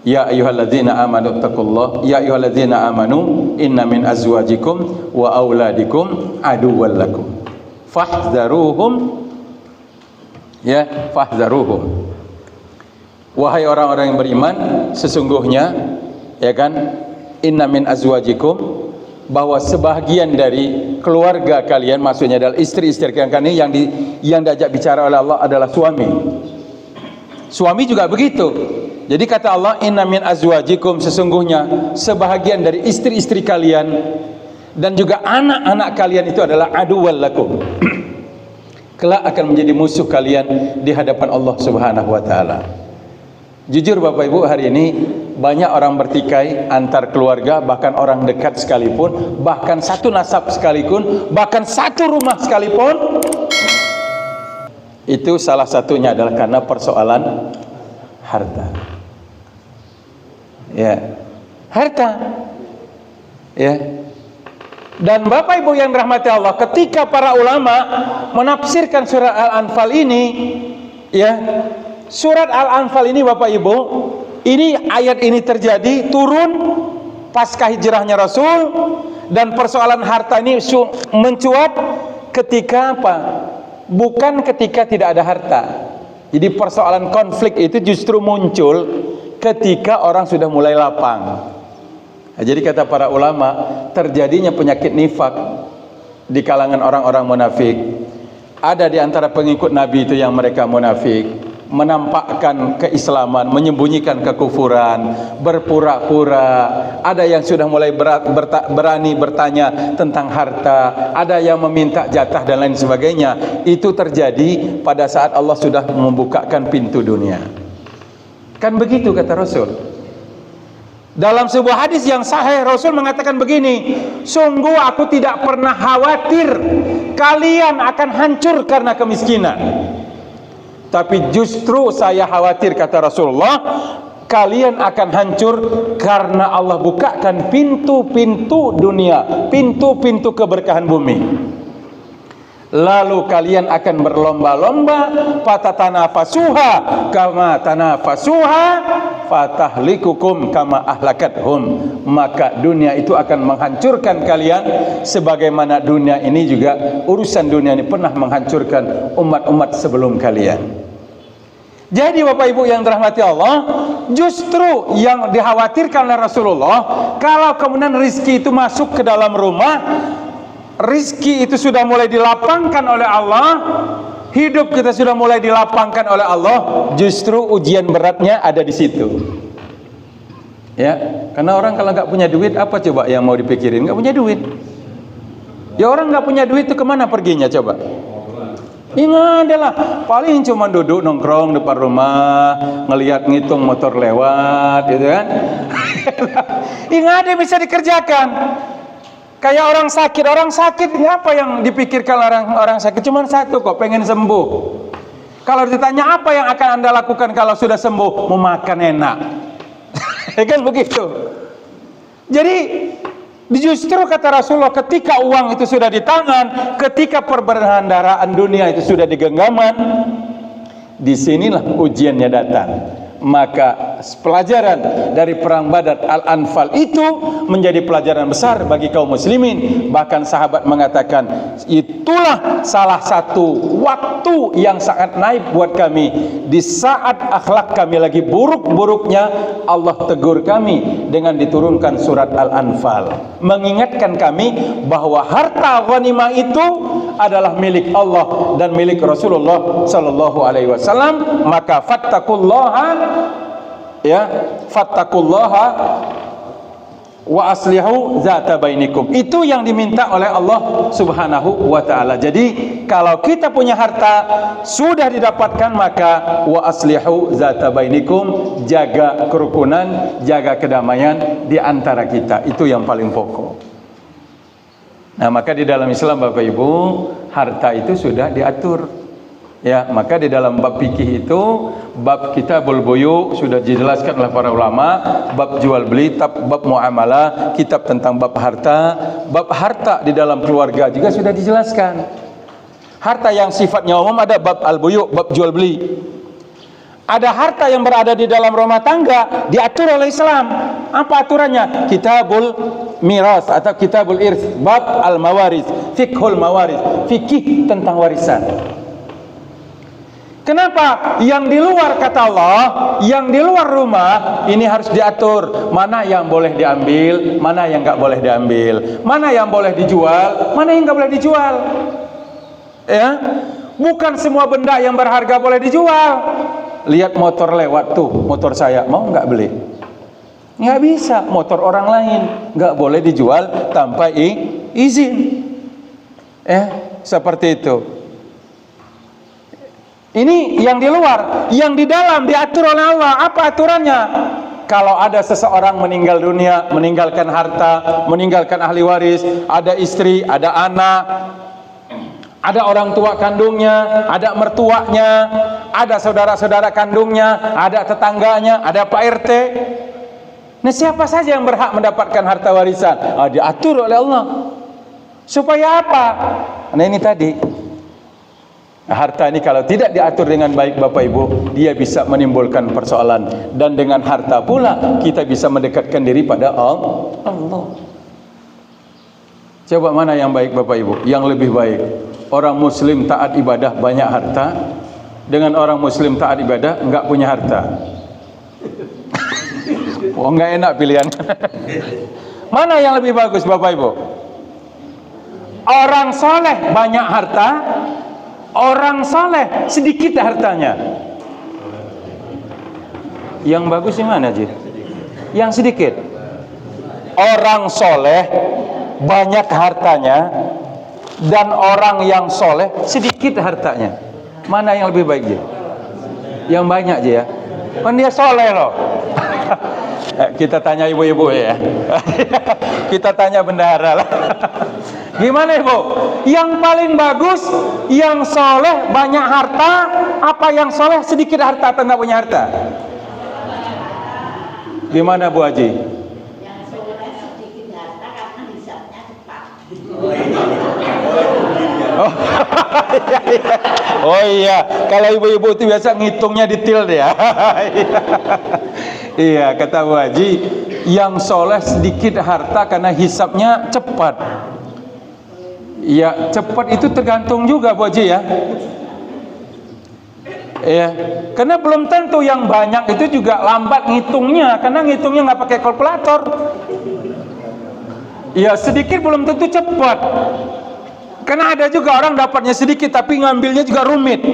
ya ayyuhalladzina amanu taqullah, ya ayyuhalladzina amanu inna min azwajikum wa auladikum aduwwal lakum fahdharuhum, ya fahdharuhum. Wahai orang-orang yang beriman, sesungguhnya, ya kan, inna min azwajikum, bahwa sebahagian dari keluarga kalian, maksudnya adalah istri-istri kalian yang diajak bicara oleh Allah adalah suami. Suami juga begitu. Jadi kata Allah, inna min azwajikum, sesungguhnya sebahagian dari istri-istri kalian dan juga anak-anak kalian itu adalah aduwwal lakum. Kelak akan menjadi musuh kalian di hadapan Allah Subhanahu wa taala. Jujur Bapak Ibu, hari ini banyak orang bertikai antar keluarga, bahkan orang dekat sekalipun, bahkan satu nasab sekalipun, bahkan satu rumah sekalipun. Itu salah satunya adalah karena persoalan harta. Ya, harta. Ya. Dan Bapak Ibu yang dirahmati Allah, ketika para ulama menafsirkan surat Al-Anfal ini, ya, surat Al-Anfal ini Bapak Ibu, ini ayat ini terjadi turun pasca hijrahnya Rasul, dan persoalan harta ini mencuat ketika apa? Bukan ketika tidak ada harta. Jadi persoalan konflik itu justru muncul ketika orang sudah mulai lapang. Nah, jadi kata para ulama, terjadinya penyakit nifak di kalangan orang-orang munafik. Ada di antara pengikut Nabi itu yang mereka munafik, menampakkan keislaman, menyembunyikan kekufuran, berpura-pura. Ada yang sudah mulai berani bertanya tentang harta, ada yang meminta jatah dan lain sebagainya. Itu terjadi pada saat Allah sudah membukakan pintu dunia. Kan begitu kata Rasul. Dalam sebuah hadis yang sahih, Rasul mengatakan begini, sungguh aku tidak pernah khawatir kalian akan hancur karena kemiskinan, tapi justru saya khawatir, kata Rasulullah, kalian akan hancur karena Allah bukakan pintu-pintu dunia, pintu-pintu keberkahan bumi. Lalu kalian akan berlomba-lomba, fatatanafasuha kama tanafasuha fatahlikukum kama ahlakathum. Maka dunia itu akan menghancurkan kalian sebagaimana dunia ini juga, urusan dunia ini pernah menghancurkan umat-umat sebelum kalian. Jadi Bapak Ibu yang dirahmati Allah, justru yang dikhawatirkan oleh Rasulullah, kalau kemudian rizki itu masuk ke dalam rumah, rizki itu sudah mulai dilapangkan oleh Allah, hidup kita sudah mulai dilapangkan oleh Allah, justru ujian beratnya ada di situ. Ya, karena orang kalau nggak punya duit, apa coba yang mau dipikirin? Nggak punya duit. Ya orang nggak punya duit itu kemana perginya coba? Ingat adalah paling cuma duduk nongkrong depan rumah, ngelihat ngitung motor lewat, gitu kan? Ingat ada bisa dikerjakan. Kayak orang sakit ini apa yang dipikirkan orang sakit? Cuma satu kok, pengen sembuh. Kalau ditanya apa yang akan Anda lakukan kalau sudah sembuh? Mau makan enak. Kan begitu. Jadi justru kata Rasulullah, ketika uang itu sudah di tangan, ketika perbendaharaan dunia itu sudah di genggaman, disinilah ujiannya datang. Maka pelajaran dari perang Badar Al-Anfal itu menjadi pelajaran besar bagi kaum muslimin. Bahkan sahabat mengatakan, itulah salah satu waktu yang sangat naik buat kami. Di saat akhlak kami lagi buruk-buruknya, Allah tegur kami dengan diturunkan surat Al-Anfal, mengingatkan kami bahwa harta ghanimah itu adalah milik Allah dan milik Rasulullah sallallahu alaihi wasallam. Maka fattaqullaha, ya, fattaqullaha wa aslihu zata bainikum. Itu yang diminta oleh Allah Subhanahu wa taala. Jadi kalau kita punya harta sudah didapatkan, maka wa aslihu zata bainikum, jaga kerukunan, jaga kedamaian di antara kita. Itu yang paling pokok. Nah, maka di dalam Islam Bapak Ibu, harta itu sudah diatur. Ya, maka di dalam bab fikih itu, bab kitabul buyu sudah dijelaskan oleh para ulama, bab jual beli, bab muamalah, kitab tentang bab harta di dalam keluarga juga sudah dijelaskan. Harta yang sifatnya umum ada bab al-buyu, bab jual beli. Ada harta yang berada di dalam rumah tangga diatur oleh Islam. Apa aturannya? Kitabul miras atau kitabul irs, bab al-mawaris, fiqhul mawaris, fikih tentang warisan. Kenapa? Yang di luar, kata Allah, yang di luar rumah ini harus diatur. Mana yang boleh diambil, mana yang nggak boleh diambil, mana yang boleh dijual, mana yang nggak boleh dijual. Ya, bukan semua benda yang berharga boleh dijual. Lihat motor lewat tuh, motor saya, mau nggak beli? Nggak bisa. Motor orang lain nggak boleh dijual tanpa izin. Seperti itu. Ini yang di luar. Yang di dalam diatur oleh Allah. Apa aturannya? Kalau ada seseorang meninggal dunia, meninggalkan harta, meninggalkan ahli waris, ada istri, ada anak, ada orang tua kandungnya, ada mertuanya, ada saudara-saudara kandungnya, ada tetangganya, ada Pak RT. Nah, siapa saja yang berhak mendapatkan harta warisan? Diatur oleh Allah. Supaya apa? Nah, ini tadi. Harta ini kalau tidak diatur dengan baik Bapak Ibu, dia bisa menimbulkan persoalan. Dan dengan harta pula kita bisa mendekatkan diri pada Allah. Coba mana yang baik Bapak Ibu? Yang lebih baik, orang muslim taat ibadah banyak harta, dengan orang muslim taat ibadah enggak punya harta. Enggak enak pilihan. Mana yang lebih bagus Bapak Ibu? Orang soleh banyak harta, orang soleh sedikit hartanya. Yang bagus yang mana, Ji? Yang sedikit. Orang soleh banyak hartanya dan orang yang soleh sedikit hartanya. Mana yang lebih baik, Ji? Yang banyak, Ji, ya. Kan dia soleh loh. Kita tanya ibu-ibu ya. Kita tanya bendahara lah. Gimana Ibu? Yang paling bagus yang soleh banyak harta, apa yang soleh sedikit harta atau nggak punya harta? Gimana Bu Haji? Yang soleh sedikit harta karena hisabnya cepat. Oh iya, kalau ibu-ibu itu biasa ngitungnya detail deh ya. Iya, kata Bu Haji, yang soleh sedikit harta karena hisabnya cepat. Ya, cepat itu tergantung juga Bu Haji ya. Ya, karena belum tentu yang banyak itu juga lambat ngitungnya, karena ngitungnya nggak pakai kalkulator. Ya, sedikit belum tentu cepat. Karena ada juga orang dapatnya sedikit tapi ngambilnya juga rumit.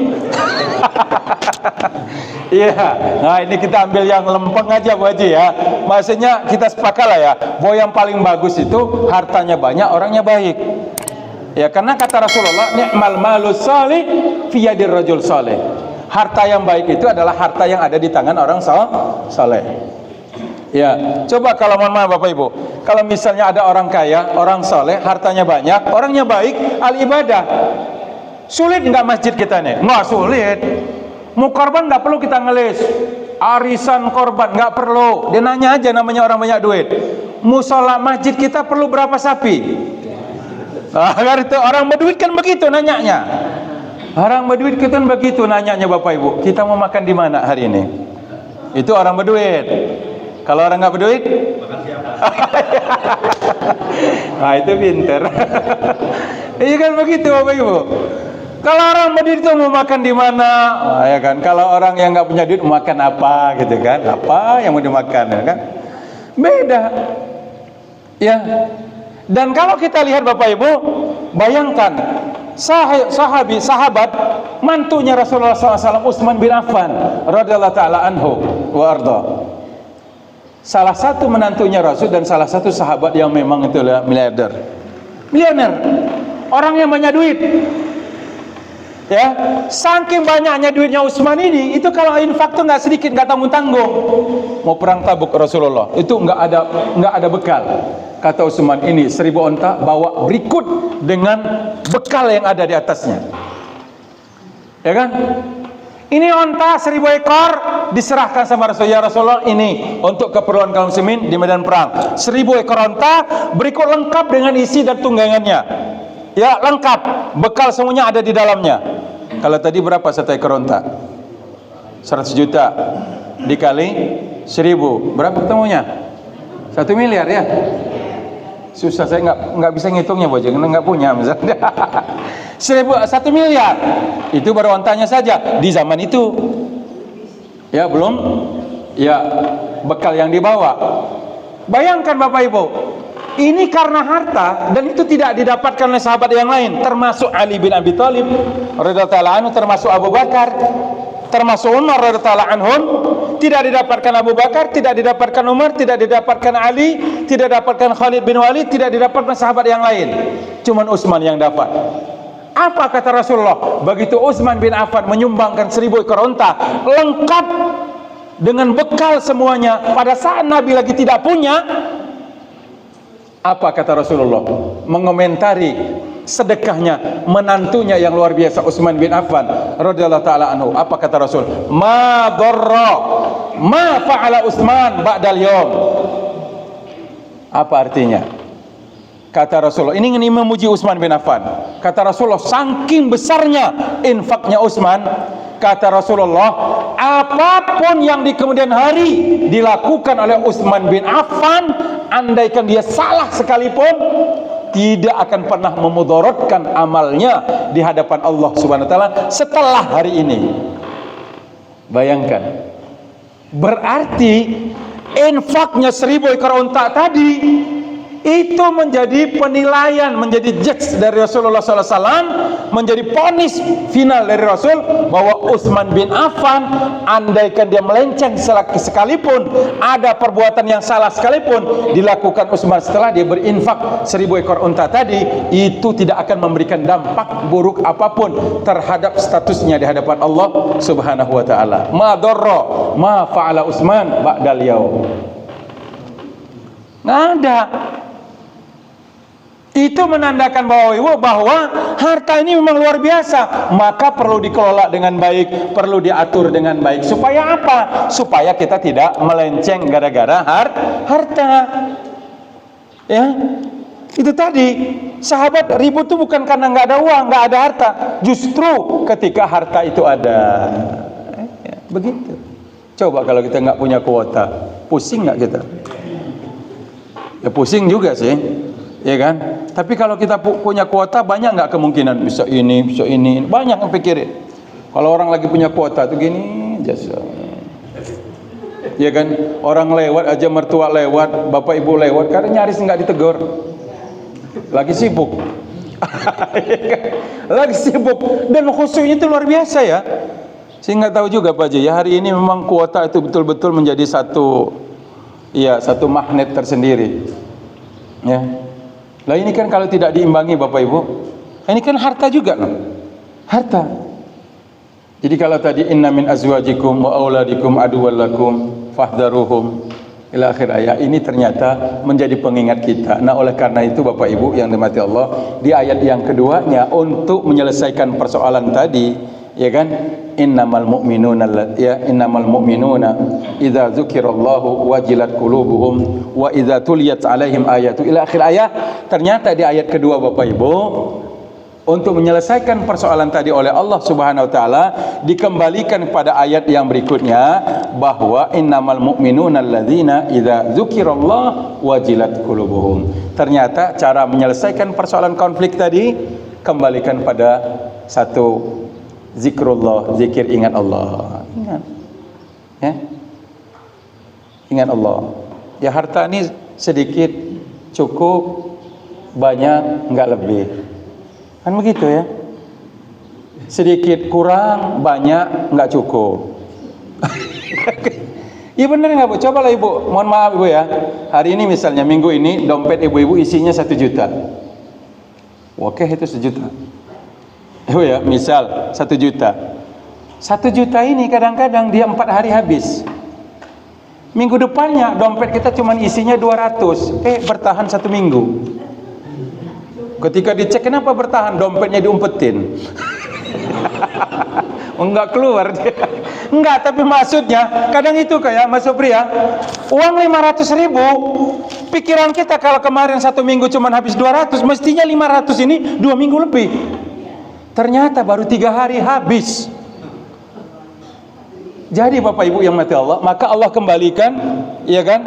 Iya, nah ini kita ambil yang lempeng aja Bu Haji ya. Maksudnya kita sepakat lah ya, bahwa yang paling bagus itu hartanya banyak, orangnya baik. Ya, karena kata Rasulullah, ni'mal malus salih fi yadir rajul salih. Harta yang baik itu adalah harta yang ada di tangan orang saleh. Ya, coba kalau mohon maaf Bapak Ibu, kalau misalnya ada orang kaya, orang soleh, hartanya banyak, orangnya baik, ahli ibadah, sulit nggak masjid kita nih? Nggak sulit. Mau korban nggak perlu kita ngelis, arisan korban nggak perlu. Dia nanya aja, namanya orang banyak duit. Musola masjid kita perlu berapa sapi? Agar itu orang berduit kan begitu nanyanya. Orang berduit kan begitu nanyanya Bapak Ibu. Kita mau makan di mana hari ini? Itu orang berduit. Kalau orang nggak berduit, makan siapa? Nah itu pinter. Iya kan begitu Bapak Ibu. Kalau orang berduit itu mau makan di mana? Nah, ya kan. Kalau orang yang nggak punya duit mau makan apa gitu kan? Apa yang mau dimakan ya kan? Beda. Ya. Dan kalau kita lihat Bapak Ibu, bayangkan sahabat mantunya Rasulullah SAW, Utsman bin Affan radhiyallahu taala anhu wa arda. Salah satu menantunya Rasul dan salah satu sahabat yang memang itu miliarder. Miliuner. Orang yang banyak duit. Ya, saking banyaknya duitnya Utsman ini, itu kalau infak tuh nggak sedikit, nggak tanggung-tanggung. Mau perang Tabuk Rasulullah, itu nggak ada bekal. Kata Utsman, ini 1000 onta bawa berikut dengan bekal yang ada di atasnya. Ya kan? Ini onta 1000 ekor diserahkan sama Rasul. Ya Rasulullah, ini untuk keperluan kaum muslimin di medan perang. 1000 ekor onta berikut lengkap dengan isi dan tunggangannya. Ya lengkap, bekal semuanya ada di dalamnya. Kalau tadi berapa satu ekor onta? 100 juta dikali 1000, berapa ketemunya? 1 miliar ya. Susah, saya nggak bisa ngitungnya Bojeng, nggak punya misalnya. 1 miliar itu baru ontanya saja di zaman itu. Ya belum, ya bekal yang dibawa. Bayangkan Bapak Ibu, ini karena harta, dan itu tidak didapatkan oleh sahabat yang lain, termasuk Ali bin Abi Thalib radhiyallahu ta'ala anhu, termasuk Abu Bakar, termasuk Umar radhiyallahu ta'ala anhum. Tidak didapatkan Abu Bakar, tidak didapatkan Umar, tidak didapatkan Ali, tidak didapatkan Khalid bin Walid, tidak didapatkan sahabat yang lain. Cuman Utsman yang dapat. Apa kata Rasulullah? Begitu Utsman bin Affan menyumbangkan 1000 ekor unta lengkap dengan bekal semuanya, pada saat Nabi lagi tidak punya, apa kata Rasulullah? Mengomentari sedekahnya menantunya yang luar biasa Utsman bin Affan radhiyallahu taala anhu. Apa kata Rasul? Ma darra ma fa'ala Utsman ba'dal yaum. Apa artinya? Kata Rasulullah, ini memuji Utsman bin Affan. Kata Rasulullah, saking besarnya infaknya Utsman, kata Rasulullah, apapun yang di kemudian hari dilakukan oleh Utsman bin Affan, andaikan dia salah sekalipun, tidak akan pernah memudaratkan amalnya di hadapan Allah Subhanahu wa taala setelah hari ini. Bayangkan. Berarti infaknya 1000 ekor unta tadi itu menjadi penilaian, menjadi judge dari Rasulullah SAW, menjadi ponis final dari Rasul bahwa Utsman bin Affan, andaikan dia melenceng sekalipun, ada perbuatan yang salah sekalipun dilakukan Utsman setelah dia berinfak 1000 ekor unta tadi, itu tidak akan memberikan dampak buruk apapun terhadap statusnya di hadapan Allah Subhanahu wa taala. Ma darra ma fa'ala Utsman ba'dal yaum. Nggak ada. Itu menandakan bahwa harta ini memang luar biasa, maka perlu dikelola dengan baik, perlu diatur dengan baik. Supaya apa? Supaya kita tidak melenceng gara-gara harta. Ya, itu tadi sahabat ribut itu bukan karena nggak ada uang, nggak ada harta, justru ketika harta itu ada. Ya, begitu. Coba kalau kita nggak punya kuota, pusing nggak kita? Ya pusing juga sih. Ya kan? Tapi kalau kita punya kuota, banyak nggak kemungkinan bisa ini, banyak yang pikirin. Kalau orang lagi punya kuota tuh gini, jasa. Ya kan? Orang lewat aja, mertua lewat, bapak ibu lewat, karena nyaris nggak ditegur. Lagi sibuk. Lagi sibuk, dan khusyuknya itu luar biasa ya. Saya nggak tahu juga Pak Haji, ya hari ini memang kuota itu betul-betul menjadi satu magnet tersendiri. Ya. Lah ini kan kalau tidak diimbangi Bapak Ibu, ini kan harta juga loh. Harta. Jadi kalau tadi inna min azwajikum wa auladikum aduwwal lakum fahdharuhum. ila akhir ayat. Ini ternyata menjadi pengingat kita. Nah, oleh karena itu Bapak Ibu yang dirahmati Allah, di ayat yang keduanya untuk menyelesaikan persoalan tadi, ya kan, innamal mu'minuna idza dzukirallahu wajilat qulubuhum wa idza tuliyat alaihim ayatu, ila akhir ayat. Ternyata di ayat kedua Bapak Ibu, untuk menyelesaikan persoalan tadi oleh Allah Subhanahu wa taala, dikembalikan pada ayat yang berikutnya bahwa innamal mu'minuna alladzina idza dzukirallahu wajilat qulubuhum. Ternyata cara menyelesaikan persoalan konflik tadi kembalikan pada satu, zikrullah, zikir, ingat Allah. Ingat. Ya. Ingat Allah. Ya, harta ini sedikit cukup, banyak enggak lebih. Kan begitu ya. Sedikit kurang, banyak enggak cukup. Iya benar enggak Bu? Cobalah Ibu. Mohon maaf Ibu ya. Hari ini misalnya minggu ini dompet ibu-ibu isinya 1 juta. Oke, itu 1 juta. Ibu ya, misal 1 juta. 1 juta ini kadang-kadang dia 4 hari habis. Minggu depannya dompet kita cuma isinya 200. Bertahan 1 minggu. Ketika dicek, kenapa bertahan? Dompetnya diumpetin. Enggak keluar dia. Enggak, tapi maksudnya kadang itu kayak Mas Supri ya, uang 500.000, pikiran kita kalau kemarin 1 minggu cuma habis 200, mestinya 500 ini 2 minggu lebih. Ternyata baru 3 hari habis. Jadi Bapak Ibu yang mati Allah, maka Allah kembalikan, ya kan?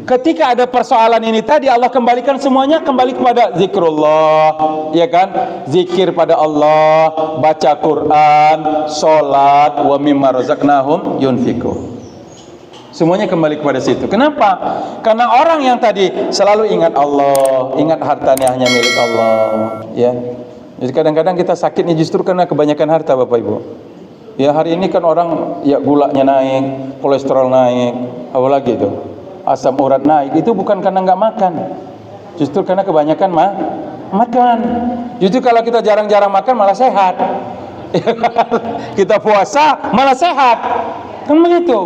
Ketika ada persoalan ini tadi, Allah kembalikan semuanya kembali kepada zikrullah, ya kan? Zikir pada Allah, baca Quran, sholat, wa mimma razaqnahum yunfiqun. Semuanya kembali kepada situ. Kenapa? Karena orang yang tadi selalu ingat Allah, ingat hartanya hanya milik Allah, ya. Jadi kadang-kadang kita sakitnya justru karena kebanyakan harta Bapak Ibu. Ya, hari ini kan orang ya gulanya naik, kolesterol naik, apa lagi itu? Asam urat naik. Itu bukan karena nggak makan, justru karena kebanyakan makan. Justru kalau kita jarang-jarang makan malah sehat. Kita puasa malah sehat, kan begitu.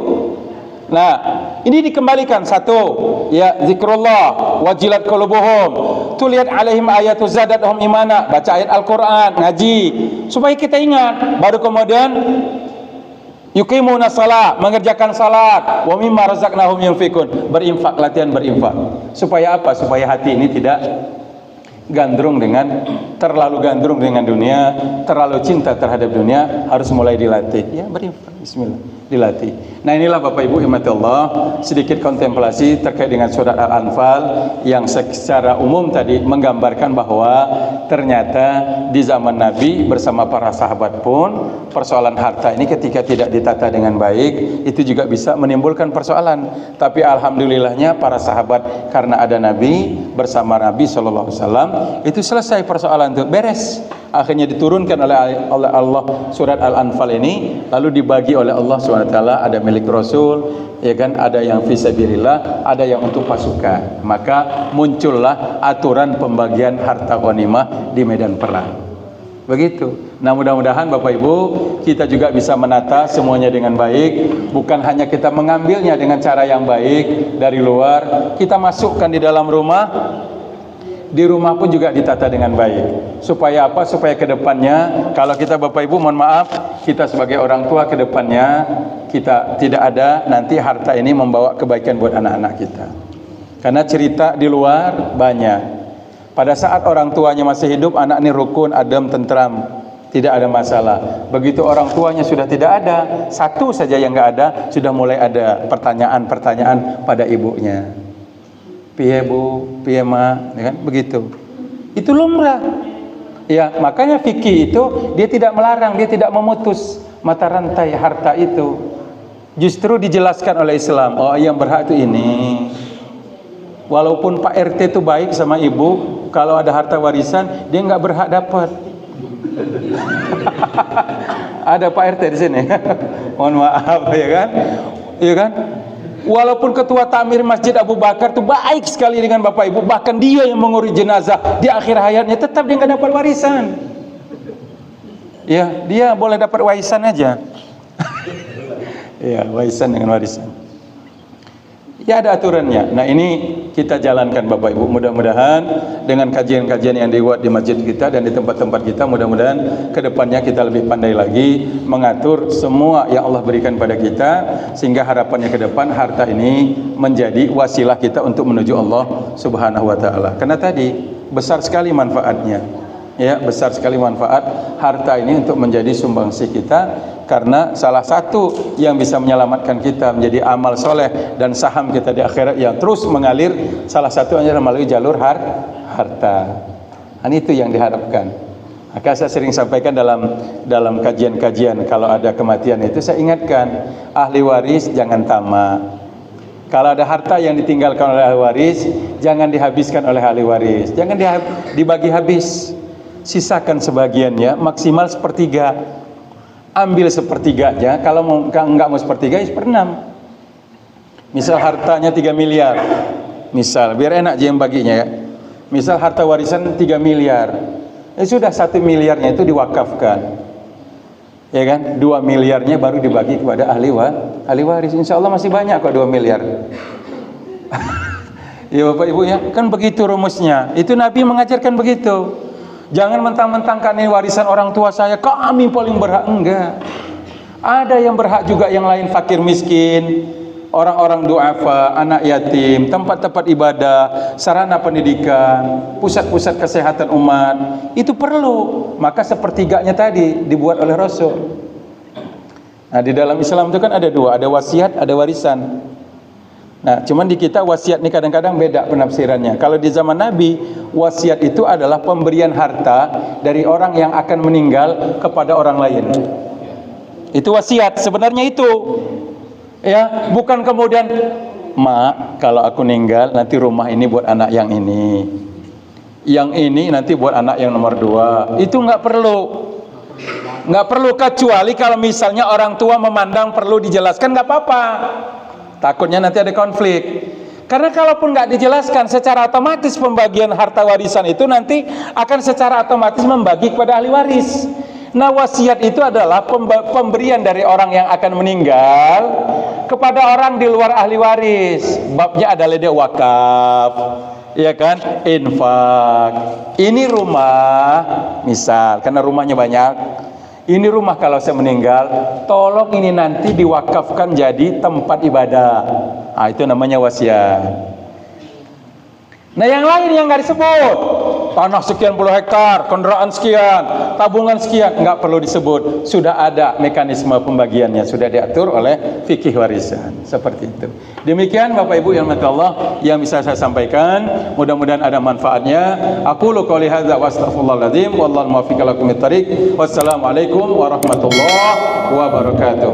Nah, ini dikembalikan satu, ya, zikrullah, wajilat qulubuhum, tuliyat alaihim ayatu zadatuhum imana, baca ayat Al-Qur'an, ngaji supaya kita ingat. Baru kemudian yuqimuna shalah, mengerjakan salat, wa mimma razaqnahum yunfikun, berinfak, latihan berinfak. Supaya apa? Supaya hati ini tidak terlalu gandrung dengan dunia, terlalu cinta terhadap dunia, harus mulai dilatih. Ya, berinfak, bismillah, dilatih. Nah, inilah Bapak Ibu rahmati Allah, sedikit kontemplasi terkait dengan surat Al-Anfal yang secara umum tadi menggambarkan bahwa ternyata di zaman Nabi bersama para sahabat pun persoalan harta ini ketika tidak ditata dengan baik itu juga bisa menimbulkan persoalan. Tapi alhamdulillahnya para sahabat karena ada Nabi, bersama Nabi sallallahu alaihi wasallam, itu selesai persoalan itu, beres. Akhirnya diturunkan oleh Allah surat Al-Anfal ini, lalu dibagi oleh Allah SWT. Ada milik Rasul, ya kan, ada yang fisabilillah, ada yang untuk pasukan. Maka muncullah aturan pembagian harta ghanimah di medan perang. Begitu. Nah, mudah-mudahan Bapak Ibu kita juga bisa menata semuanya dengan baik, bukan hanya kita mengambilnya dengan cara yang baik dari luar, kita masukkan di dalam rumah. Di rumah pun juga ditata dengan baik. Supaya apa? Supaya kedepannya, kalau kita Bapak Ibu mohon maaf, kita sebagai orang tua kedepannya kita tidak ada nanti harta ini membawa kebaikan buat anak-anak kita. Karena cerita di luar banyak. Pada saat orang tuanya masih hidup, anak ini rukun, adem, tentram, tidak ada masalah. Begitu orang tuanya sudah tidak ada, satu saja yang nggak ada, sudah mulai ada pertanyaan-pertanyaan pada ibunya. Piye Bu, piye Ma, ya kan? Begitu. Itu lumrah. Ya, makanya fikih itu dia tidak melarang, dia tidak memutus mata rantai harta itu. Justru dijelaskan oleh Islam. Oh, yang berhak itu ini. Walaupun Pak RT itu baik sama ibu, kalau ada harta warisan dia nggak berhak dapat. Ada Pak RT di sini. Mohon maaf, ya kan? Iya kan? Walaupun ketua takmir Masjid Abu Bakar itu baik sekali dengan Bapak Ibu, bahkan dia yang mengurus jenazah di akhir hayatnya, tetap dia nggak dapat warisan. Ya, dia boleh dapat warisan aja. Ya, warisan dengan warisan. Ya ada aturannya. Nah ini kita jalankan Bapak Ibu. Mudah-mudahan dengan kajian-kajian yang dibuat di masjid kita dan di tempat-tempat kita, mudah-mudahan kedepannya kita lebih pandai lagi mengatur semua yang Allah berikan pada kita, sehingga harapannya ke depan harta ini menjadi wasilah kita untuk menuju Allah Subhanahu wa taala. Karena tadi besar sekali manfaatnya. Ya, besar sekali manfaat harta ini untuk menjadi sumbangsih kita, karena salah satu yang bisa menyelamatkan kita menjadi amal soleh dan saham kita di akhirat yang terus mengalir, salah satu adalah melalui jalur harta. Dan itu yang diharapkan. Maka saya sering sampaikan dalam kajian-kajian, kalau ada kematian itu saya ingatkan, ahli waris jangan tamak. Kalau ada harta yang ditinggalkan oleh ahli waris, jangan dihabiskan oleh ahli waris, jangan dibagi habis. Sisakan sebagiannya, maksimal sepertiga. Ambil sepertiganya, kalau enggak mau sepertiga, ya seperenam. Misal hartanya 3 miliar, misal, biar enak aja yang baginya ya. Misal harta warisan 3 miliar, ya sudah 1 miliarnya itu diwakafkan, ya kan? 2 miliarnya baru dibagi kepada ahli waris. Insya Allah masih banyak kok 2 miliar. Ya Bapak Ibu ya, kan begitu rumusnya. Itu Nabi mengajarkan begitu. Jangan mentang-mentangkan ini warisan orang tua saya, kami paling berhak. Enggak. Ada yang berhak juga yang lain, fakir miskin, orang-orang du'afa, anak yatim, tempat-tempat ibadah, sarana pendidikan, pusat-pusat kesehatan umat. Itu perlu. Maka sepertiganya tadi dibuat oleh Rasul. Nah, di dalam Islam itu kan ada dua, ada wasiat, ada warisan. Nah, cuman di kita wasiat ini kadang-kadang beda penafsirannya. Kalau di zaman Nabi, wasiat itu adalah pemberian harta dari orang yang akan meninggal kepada orang lain. Itu wasiat, sebenarnya itu. Ya, bukan kemudian, "Mak, kalau aku meninggal nanti rumah ini buat anak yang ini. Yang ini nanti buat anak yang nomor 2." Itu nggak perlu. Nggak perlu, kecuali kalau misalnya orang tua memandang perlu dijelaskan, nggak apa-apa. Takutnya nanti ada konflik. Karena kalaupun nggak dijelaskan, secara otomatis pembagian harta warisan itu nanti akan secara otomatis membagi kepada ahli waris. Nah, wasiat itu adalah pemberian dari orang yang akan meninggal kepada orang di luar ahli waris. Babnya adalah dia wakaf, ya kan, infak. Ini rumah, misal, karena rumahnya banyak. Ini rumah kalau saya meninggal, tolong ini nanti diwakafkan jadi tempat ibadah. Nah, itu namanya wasiat. Nah, yang lain yang nggak disebut, tanah sekian puluh hektar, kendaraan sekian, tabungan sekian, nggak perlu disebut. Sudah ada mekanisme pembagiannya, sudah diatur oleh fikih warisan. Seperti itu. Demikian Bapak Ibu yang dirahmati Allah yang bisa saya sampaikan. Mudah-mudahan ada manfaatnya. Aku qouli hadza wa astaghfirullahaladzim wallahu muwaffiq ila aqwamit thariq. Wassalamualaikum warahmatullahi wabarakatuh.